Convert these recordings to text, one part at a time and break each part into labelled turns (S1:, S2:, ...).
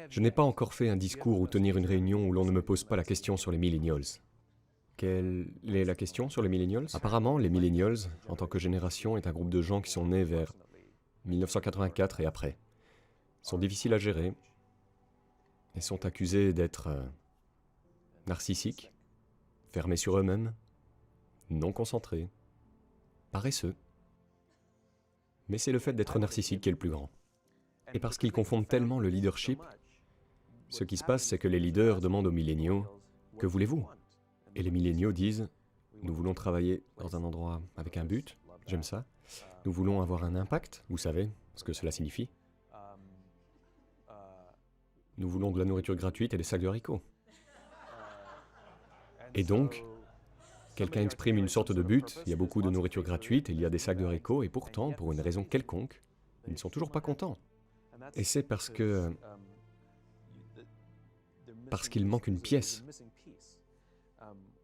S1: Je n'ai pas encore fait un discours ou tenir une réunion où l'on ne me pose pas la question sur les millennials. Quelle est la question sur les millennials? Apparemment, les millennials, en tant que génération, est un groupe de gens qui sont nés vers 1984 et après. Sont difficiles à gérer et sont accusés d'être narcissiques, fermés sur eux-mêmes, non concentrés, paresseux. Mais c'est le fait d'être narcissique qui est le plus grand. Et parce qu'ils confondent tellement le leadership, ce qui se passe, c'est que les leaders demandent aux milléniaux « Que voulez-vous » Et les milléniaux disent « Nous voulons travailler dans un endroit avec un but, j'aime ça. Nous voulons avoir un impact, vous savez ce que cela signifie. Nous voulons de la nourriture gratuite et des sacs de haricots. » Et donc, quelqu'un exprime une sorte de but, il y a beaucoup de nourriture gratuite, il y a des sacs de haricots, et pourtant, pour une raison quelconque, ils ne sont toujours pas contents. Et c'est parce qu'il manque une pièce.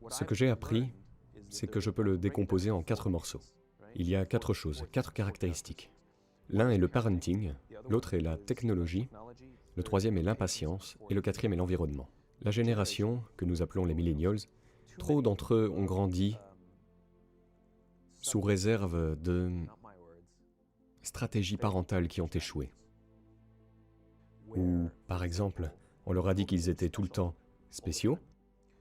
S1: Ce que j'ai appris, c'est que je peux le décomposer en 4 morceaux. Il y a 4 choses, 4 caractéristiques. L'un est le parenting, l'autre est la technologie, le troisième est l'impatience, et le quatrième est l'environnement. La génération, que nous appelons les millennials, trop d'entre eux ont grandi sous réserve de stratégies parentales qui ont échoué. Ou, par exemple, on leur a dit qu'ils étaient tout le temps spéciaux,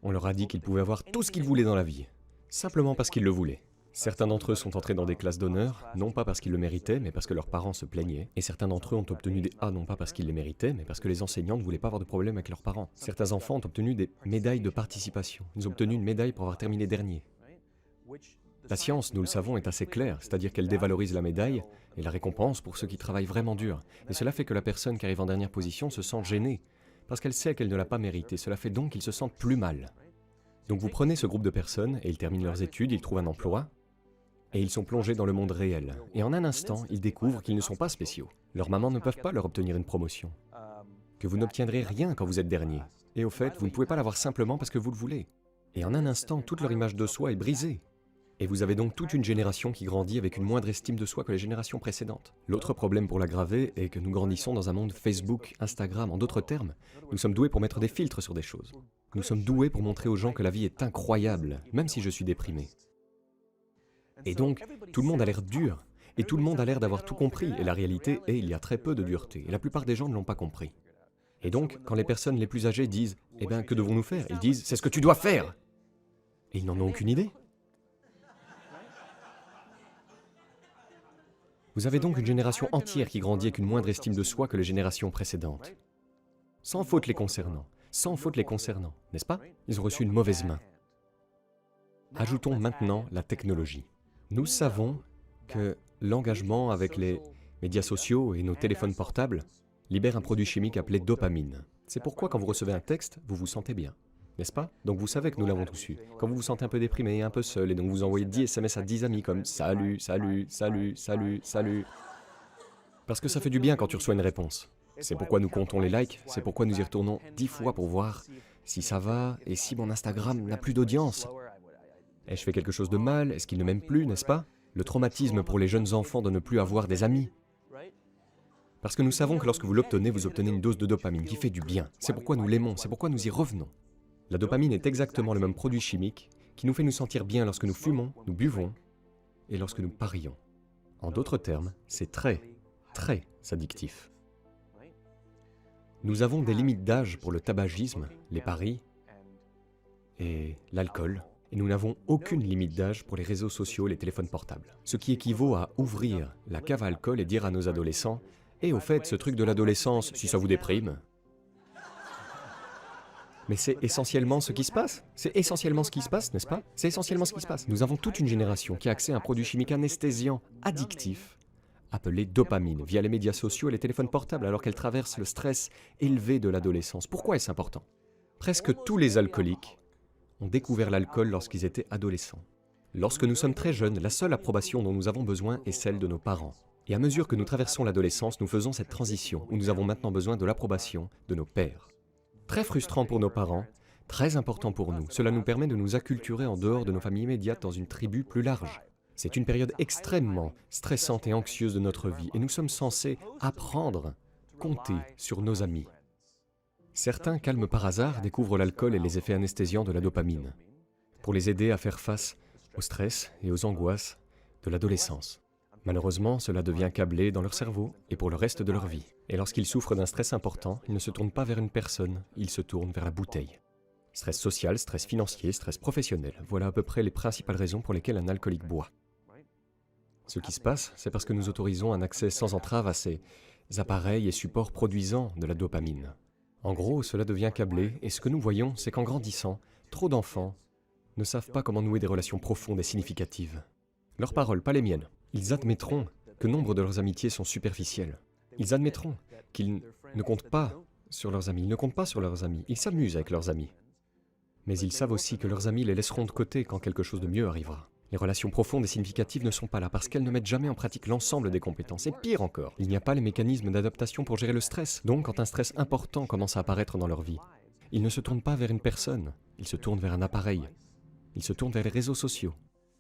S1: on leur a dit qu'ils pouvaient avoir tout ce qu'ils voulaient dans la vie, simplement parce qu'ils le voulaient. Certains d'entre eux sont entrés dans des classes d'honneur, non pas parce qu'ils le méritaient, mais parce que leurs parents se plaignaient. Et certains d'entre eux ont obtenu des A, non pas parce qu'ils les méritaient, mais parce que les enseignants ne voulaient pas avoir de problème avec leurs parents. Certains enfants ont obtenu des médailles de participation. Ils ont obtenu une médaille pour avoir terminé dernier. La science, nous le savons, est assez claire, c'est-à-dire qu'elle dévalorise la médaille et la récompense pour ceux qui travaillent vraiment dur. Et cela fait que la personne qui arrive en dernière position se sent gênée, parce qu'elle sait qu'elle ne l'a pas mérité. Cela fait donc qu'ils se sentent plus mal. Donc vous prenez ce groupe de personnes, et ils terminent leurs études, ils trouvent un emploi, et ils sont plongés dans le monde réel. Et en un instant, ils découvrent qu'ils ne sont pas spéciaux. Leurs mamans ne peuvent pas leur obtenir une promotion. Que vous n'obtiendrez rien quand vous êtes dernier. Et au fait, vous ne pouvez pas l'avoir simplement parce que vous le voulez. Et en un instant, toute leur image de soi est brisée. Et vous avez donc toute une génération qui grandit avec une moindre estime de soi que les générations précédentes. L'autre problème pour l'aggraver est que nous grandissons dans un monde Facebook, Instagram, en d'autres termes. Nous sommes doués pour mettre des filtres sur des choses. Nous sommes doués pour montrer aux gens que la vie est incroyable, même si je suis déprimé. Et donc, tout le monde a l'air dur, et tout le monde a l'air d'avoir tout compris, et la réalité est il y a très peu de dureté, et la plupart des gens ne l'ont pas compris. Et donc, quand les personnes les plus âgées disent « Eh bien, que devons-nous faire ?» Ils disent « C'est ce que tu dois faire !» Et ils n'en ont aucune idée. Vous avez donc une génération entière qui grandit avec une moindre estime de soi que les générations précédentes. Sans faute les concernant, n'est-ce pas? Ils ont reçu une mauvaise main. Ajoutons maintenant la technologie. Nous savons que l'engagement avec les médias sociaux et nos téléphones portables libère un produit chimique appelé dopamine. C'est pourquoi quand vous recevez un texte, vous vous sentez bien, n'est-ce pas? Donc vous savez que nous l'avons tous eu. Quand vous vous sentez un peu déprimé, un peu seul, et donc vous envoyez 10 SMS à 10 amis comme « Salut, salut, salut, salut, salut ». Parce que ça fait du bien quand tu reçois une réponse. C'est pourquoi nous comptons les likes, c'est pourquoi nous y retournons 10 fois pour voir si ça va et si mon Instagram n'a plus d'audience. Ai-je fait quelque chose de mal? Est-ce qu'il ne m'aime plus, n'est-ce pas? Le traumatisme pour les jeunes enfants de ne plus avoir des amis. Parce que nous savons que lorsque vous l'obtenez, vous obtenez une dose de dopamine qui fait du bien. C'est pourquoi nous l'aimons, c'est pourquoi nous y revenons. La dopamine est exactement le même produit chimique qui nous fait nous sentir bien lorsque nous fumons, nous buvons et lorsque nous parions. En d'autres termes, c'est très, très addictif. Nous avons des limites d'âge pour le tabagisme, les paris et l'alcool. Et nous n'avons aucune limite d'âge pour les réseaux sociaux, les téléphones portables. Ce qui équivaut à ouvrir la cave à alcool et dire à nos adolescents « Et au fait, ce truc de l'adolescence, si ça vous déprime ?» Mais c'est essentiellement ce qui se passe. C'est essentiellement ce qui se passe, n'est-ce pas? C'est essentiellement ce qui se passe. Nous avons toute une génération qui a accès à un produit chimique anesthésiant, addictif, appelé dopamine, via les médias sociaux et les téléphones portables, alors qu'elle traverse le stress élevé de l'adolescence. Pourquoi est-ce important? Presque tous les alcooliques ont découvert l'alcool lorsqu'ils étaient adolescents. Lorsque nous sommes très jeunes, la seule approbation dont nous avons besoin est celle de nos parents. Et à mesure que nous traversons l'adolescence, nous faisons cette transition où nous avons maintenant besoin de l'approbation de nos pères. Très frustrant pour nos parents, très important pour nous. Cela nous permet de nous acculturer en dehors de nos familles immédiates dans une tribu plus large. C'est une période extrêmement stressante et anxieuse de notre vie et nous sommes censés apprendre, compter sur nos amis. Certains, calmes par hasard, découvrent l'alcool et les effets anesthésiants de la dopamine, pour les aider à faire face au stress et aux angoisses de l'adolescence. Malheureusement, cela devient câblé dans leur cerveau et pour le reste de leur vie. Et lorsqu'ils souffrent d'un stress important, ils ne se tournent pas vers une personne, ils se tournent vers la bouteille. Stress social, stress financier, stress professionnel, voilà à peu près les principales raisons pour lesquelles un alcoolique boit. Ce qui se passe, c'est parce que nous autorisons un accès sans entrave à ces appareils et supports produisant de la dopamine. En gros, cela devient câblé, et ce que nous voyons, c'est qu'en grandissant, trop d'enfants ne savent pas comment nouer des relations profondes et significatives. Leurs paroles, pas les miennes. Ils admettront que nombre de leurs amitiés sont superficielles. Ils admettront qu'ils ne comptent pas sur leurs amis, ils ne comptent pas sur leurs amis, ils s'amusent avec leurs amis. Mais ils savent aussi que leurs amis les laisseront de côté quand quelque chose de mieux arrivera. Les relations profondes et significatives ne sont pas là parce qu'elles ne mettent jamais en pratique l'ensemble des compétences. Et pire encore, il n'y a pas les mécanismes d'adaptation pour gérer le stress. Donc quand un stress important commence à apparaître dans leur vie, ils ne se tournent pas vers une personne, ils se tournent vers un appareil. Ils se tournent vers les réseaux sociaux.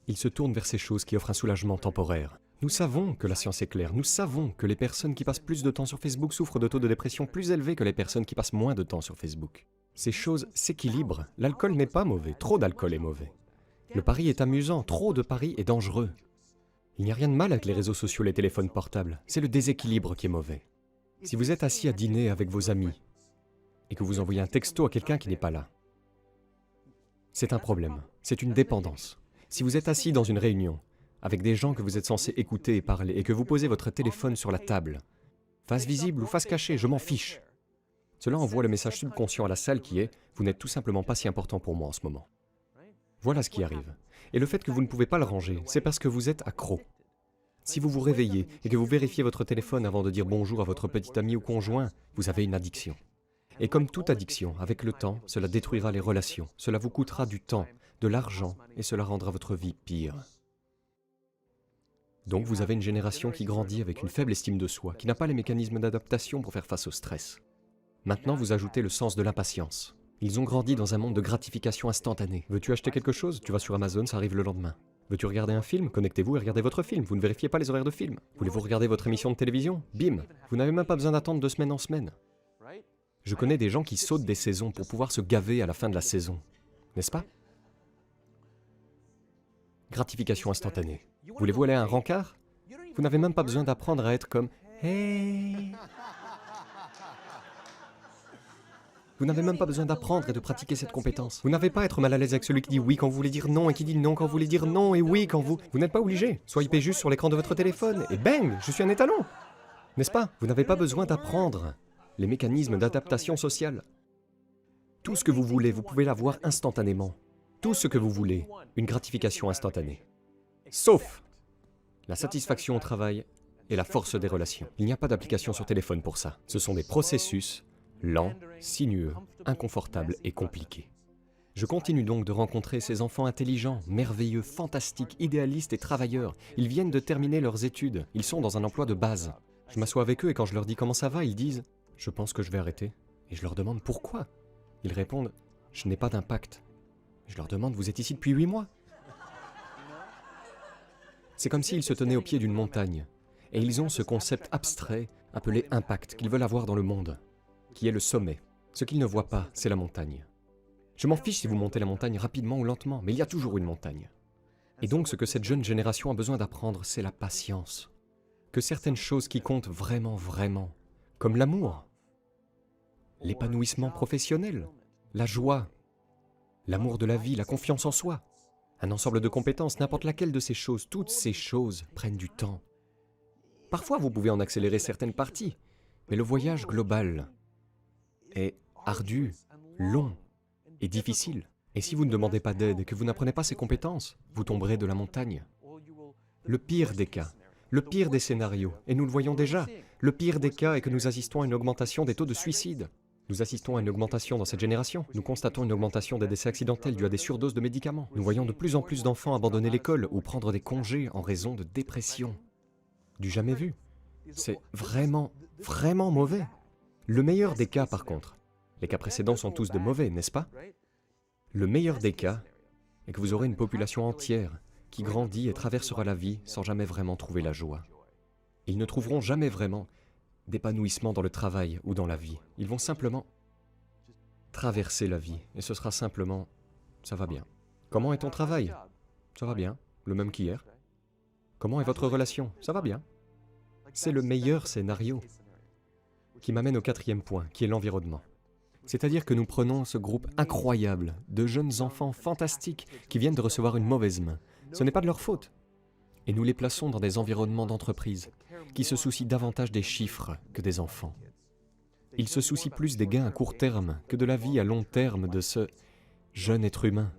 S1: Ils se tournent vers ces choses qui offrent un soulagement temporaire. Nous savons que la science est claire. Nous savons que les personnes qui passent plus de temps sur Facebook souffrent de taux de dépression plus élevés que les personnes qui passent moins de temps sur Facebook. Ces choses s'équilibrent. L'alcool n'est pas mauvais. Trop d'alcool est mauvais. Le pari est amusant. Trop de paris est dangereux. Il n'y a rien de mal avec les réseaux sociaux, les téléphones portables. C'est le déséquilibre qui est mauvais. Si vous êtes assis à dîner avec vos amis et que vous envoyez un texto à quelqu'un qui n'est pas là, c'est un problème. C'est une dépendance. Si vous êtes assis dans une réunion avec des gens que vous êtes censés écouter et parler et que vous posez votre téléphone sur la table, face visible ou face cachée, je m'en fiche. Cela envoie le message subconscient à la salle qui est « Vous n'êtes tout simplement pas si important pour moi en ce moment ». Voilà ce qui arrive. Et le fait que vous ne pouvez pas le ranger, c'est parce que vous êtes accro. Si vous vous réveillez et que vous vérifiez votre téléphone avant de dire bonjour à votre petit ami ou conjoint, vous avez une addiction. Et comme toute addiction, avec le temps, cela détruira les relations, cela vous coûtera du temps, de l'argent, et cela rendra votre vie pire. Donc vous avez une génération qui grandit avec une faible estime de soi, qui n'a pas les mécanismes d'adaptation pour faire face au stress. Maintenant, vous ajoutez le sens de l'impatience. Ils ont grandi dans un monde de gratification instantanée. Veux-tu acheter quelque chose? Tu vas sur Amazon, ça arrive le lendemain. Veux-tu regarder un film? Connectez-vous et regardez votre film. Vous ne vérifiez pas les horaires de film. Voulez-vous regarder votre émission de télévision? Bim! Vous n'avez même pas besoin d'attendre de semaine en semaine. Je connais des gens qui sautent des saisons pour pouvoir se gaver à la fin de la saison. N'est-ce pas? Gratification instantanée. Voulez-vous aller à un rencard? Vous n'avez même pas besoin d'apprendre à être comme « Hey !» Vous n'avez même pas besoin d'apprendre et de pratiquer cette compétence. Vous n'avez pas à être mal à l'aise avec celui qui dit oui quand vous voulez dire non et qui dit non quand vous voulez dire non et oui quand vous... Vous n'êtes pas obligé. Swipez juste sur l'écran de votre téléphone et bang, je suis un étalon. N'est-ce pas? Vous n'avez pas besoin d'apprendre les mécanismes d'adaptation sociale. Tout ce que vous voulez, vous pouvez l'avoir instantanément. Tout ce que vous voulez, une gratification instantanée. Sauf la satisfaction au travail et la force des relations. Il n'y a pas d'application sur téléphone pour ça. Ce sont des processus lents, sinueux, inconfortables et compliqués. Je continue donc de rencontrer ces enfants intelligents, merveilleux, fantastiques, idéalistes et travailleurs. Ils viennent de terminer leurs études, ils sont dans un emploi de base. Je m'assois avec eux et quand je leur dis comment ça va, ils disent « Je pense que je vais arrêter ». Et je leur demande « Pourquoi ?» Ils répondent « Je n'ai pas d'impact ». Je leur demande « Vous êtes ici depuis 8 mois ?» C'est comme s'ils se tenaient au pied d'une montagne. Et ils ont ce concept abstrait, appelé impact, qu'ils veulent avoir dans le monde, qui est le sommet. Ce qu'ils ne voient pas, c'est la montagne. Je m'en fiche si vous montez la montagne rapidement ou lentement, mais il y a toujours une montagne. Et donc ce que cette jeune génération a besoin d'apprendre, c'est la patience. Que certaines choses qui comptent vraiment, vraiment, comme l'amour, l'épanouissement professionnel, la joie, l'amour de la vie, la confiance en soi, un ensemble de compétences, n'importe laquelle de ces choses, toutes ces choses prennent du temps. Parfois, vous pouvez en accélérer certaines parties, mais le voyage global est ardu, long et difficile. Et si vous ne demandez pas d'aide et que vous n'apprenez pas ces compétences, vous tomberez de la montagne. Le pire des cas, le pire des scénarios, et nous le voyons déjà, le pire des cas est que nous assistons à une augmentation des taux de suicide. Nous assistons à une augmentation dans cette génération. Nous constatons une augmentation des décès accidentels dus à des surdoses de médicaments. Nous voyons de plus en plus d'enfants abandonner l'école ou prendre des congés en raison de dépression. Du jamais vu. C'est vraiment, vraiment mauvais. Le meilleur des cas, par contre, les cas précédents sont tous de mauvais, n'est-ce pas? Le meilleur des cas est que vous aurez une population entière qui grandit et traversera la vie sans jamais vraiment trouver la joie. Ils ne trouveront jamais vraiment d'épanouissement dans le travail ou dans la vie. Ils vont simplement traverser la vie, et ce sera simplement « ça va bien ». Comment est ton travail? Ça va bien, le même qu'hier. Comment est votre relation? Ça va bien. C'est le meilleur scénario qui m'amène au 4e point, qui est l'environnement. C'est-à-dire que nous prenons ce groupe incroyable de jeunes enfants fantastiques qui viennent de recevoir une mauvaise main. Ce n'est pas de leur faute. Et nous les plaçons dans des environnements d'entreprise qui se soucient davantage des chiffres que des enfants. Ils se soucient plus des gains à court terme que de la vie à long terme de ce jeune être humain.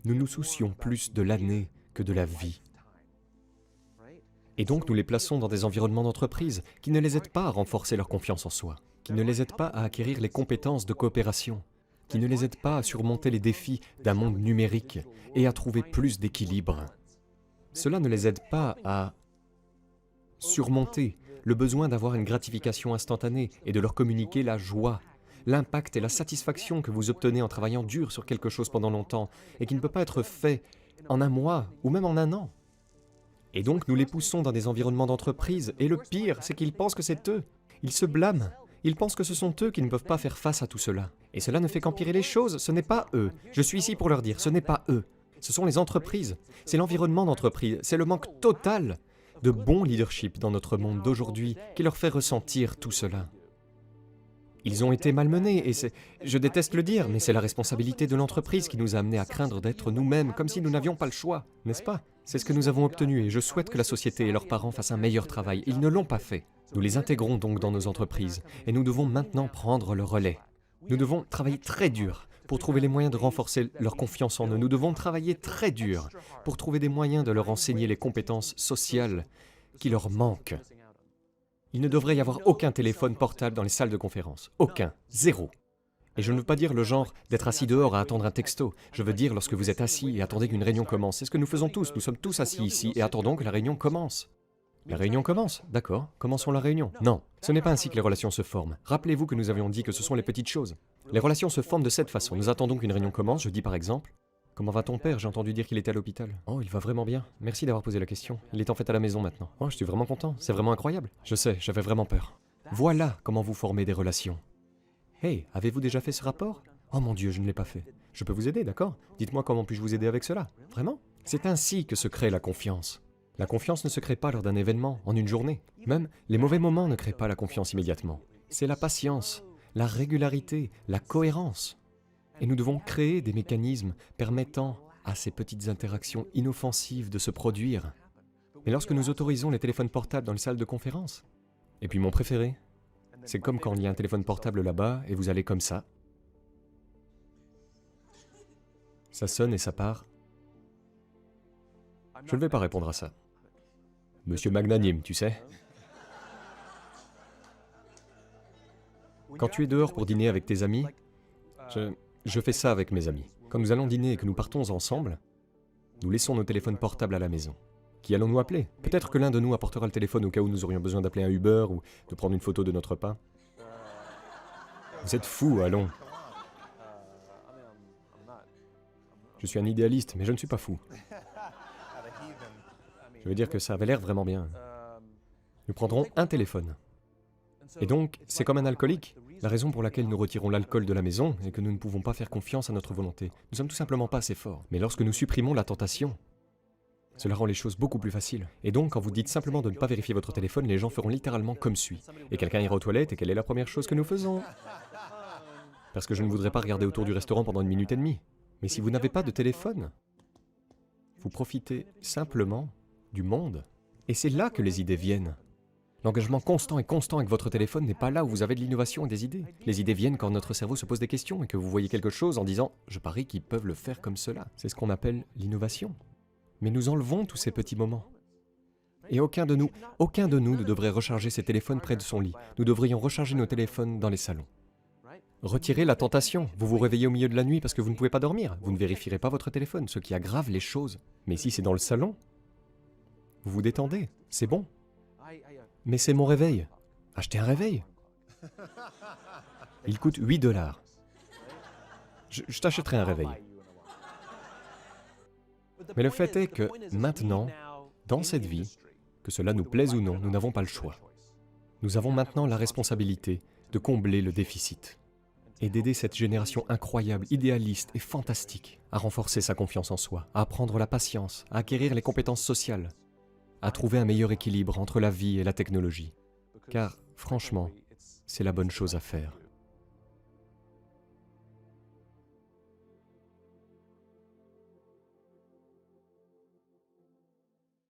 S1: Nous nous soucions plus de l'année que de la vie. Et donc nous les plaçons dans des environnements d'entreprise qui ne les aident pas à renforcer leur confiance en soi, qui ne les aident pas à acquérir les compétences de coopération, qui ne les aident pas à surmonter les défis d'un monde numérique et à trouver plus d'équilibre. Cela ne les aide pas à surmonter le besoin d'avoir une gratification instantanée et de leur communiquer la joie, l'impact et la satisfaction que vous obtenez en travaillant dur sur quelque chose pendant longtemps et qui ne peut pas être fait en un mois ou même en un an. Et donc nous les poussons dans des environnements d'entreprise et le pire, c'est qu'ils pensent que c'est eux. Ils se blâment. Ils pensent que ce sont eux qui ne peuvent pas faire face à tout cela. Et cela ne fait qu'empirer les choses, ce n'est pas eux. Je suis ici pour leur dire, ce n'est pas eux. Ce sont les entreprises, c'est l'environnement d'entreprise, c'est le manque total de bon leadership dans notre monde d'aujourd'hui qui leur fait ressentir tout cela. Ils ont été malmenés et c'est, je déteste le dire, mais c'est la responsabilité de l'entreprise qui nous a amenés à craindre d'être nous-mêmes comme si nous n'avions pas le choix, n'est-ce pas? C'est ce que nous avons obtenu et je souhaite que la société et leurs parents fassent un meilleur travail. Ils ne l'ont pas fait. Nous les intégrons donc dans nos entreprises et nous devons maintenant prendre le relais. Nous devons travailler très dur pour trouver les moyens de renforcer leur confiance en eux. Nous devons travailler très dur pour trouver des moyens de leur enseigner les compétences sociales qui leur manquent. Il ne devrait y avoir aucun téléphone portable dans les salles de conférence. Aucun. Zéro. Et je ne veux pas dire le genre d'être assis dehors à attendre un texto. Je veux dire lorsque vous êtes assis et attendez qu'une réunion commence. C'est ce que nous faisons tous. Nous sommes tous assis ici et attendons que la réunion commence. La réunion commence, d'accord. Commençons la réunion. Non, ce n'est pas ainsi que les relations se forment. Rappelez-vous que nous avions dit que ce sont les petites choses. Les relations se forment de cette façon. Nous attendons qu'une réunion commence. Je dis par exemple, « Comment va ton père? J'ai entendu dire qu'il était à l'hôpital. »« Oh, il va vraiment bien. Merci d'avoir posé la question. Il est en fait à la maison maintenant. »« Oh, je suis vraiment content. C'est vraiment incroyable. »« Je sais, j'avais vraiment peur. » Voilà comment vous formez des relations. « Hey, avez-vous déjà fait ce rapport? »« Oh mon Dieu, je ne l'ai pas fait. »« Je peux vous aider, d'accord? Dites-moi comment puis-je vous aider avec cela. » Vraiment? C'est ainsi que se crée la confiance. La confiance ne se crée pas lors d'un événement, en une journée. Même les mauvais moments ne créent pas la confiance immédiatement. C'est la patience, la régularité, la cohérence. Et nous devons créer des mécanismes permettant à ces petites interactions inoffensives de se produire. Mais lorsque nous autorisons les téléphones portables dans les salles de conférence, et puis mon préféré, c'est comme quand il y a un téléphone portable là-bas et vous allez comme ça. Ça sonne et ça part. Je ne vais pas répondre à ça. Monsieur magnanime, tu sais. Quand tu es dehors pour dîner avec tes amis, je fais ça avec mes amis. Quand nous allons dîner et que nous partons ensemble, nous laissons nos téléphones portables à la maison. Qui allons-nous appeler? Peut-être que l'un de nous apportera le téléphone au cas où nous aurions besoin d'appeler un Uber ou de prendre une photo de notre pain. Vous êtes fous, allons. Je suis un idéaliste, mais je ne suis pas fou. Je veux dire que ça avait l'air vraiment bien. Nous prendrons un téléphone. Et donc, c'est comme un alcoolique. La raison pour laquelle nous retirons l'alcool de la maison est que nous ne pouvons pas faire confiance à notre volonté. Nous sommes tout simplement pas assez forts. Mais lorsque nous supprimons la tentation, cela rend les choses beaucoup plus faciles. Et donc, quand vous dites simplement de ne pas vérifier votre téléphone, les gens feront littéralement comme suit. Et quelqu'un ira aux toilettes et quelle est la première chose que nous faisons? Parce que je ne voudrais pas regarder autour du restaurant pendant 1 minute et demie. Mais si vous n'avez pas de téléphone, vous profitez simplement du monde. Et c'est là que les idées viennent. L'engagement constant et constant avec votre téléphone n'est pas là où vous avez de l'innovation et des idées. Les idées viennent quand notre cerveau se pose des questions et que vous voyez quelque chose en disant « je parie qu'ils peuvent le faire comme cela ». C'est ce qu'on appelle l'innovation. Mais nous enlevons tous ces petits moments. Et aucun de nous ne devrait recharger ses téléphones près de son lit. Nous devrions recharger nos téléphones dans les salons. Retirez la tentation. Vous vous réveillez au milieu de la nuit parce que vous ne pouvez pas dormir. Vous ne vérifierez pas votre téléphone, ce qui aggrave les choses. Mais si c'est dans le salon, vous vous détendez, c'est bon. Mais c'est mon réveil. Achetez un réveil. Il coûte 8 $. Je t'achèterai un réveil. Mais le fait est que maintenant, dans cette vie, que cela nous plaise ou non, nous n'avons pas le choix. Nous avons maintenant la responsabilité de combler le déficit. et d'aider cette génération incroyable, idéaliste et fantastique à renforcer sa confiance en soi, à apprendre la patience, à acquérir les compétences sociales, à trouver un meilleur équilibre entre la vie et la technologie. Car, franchement, c'est la bonne chose à faire.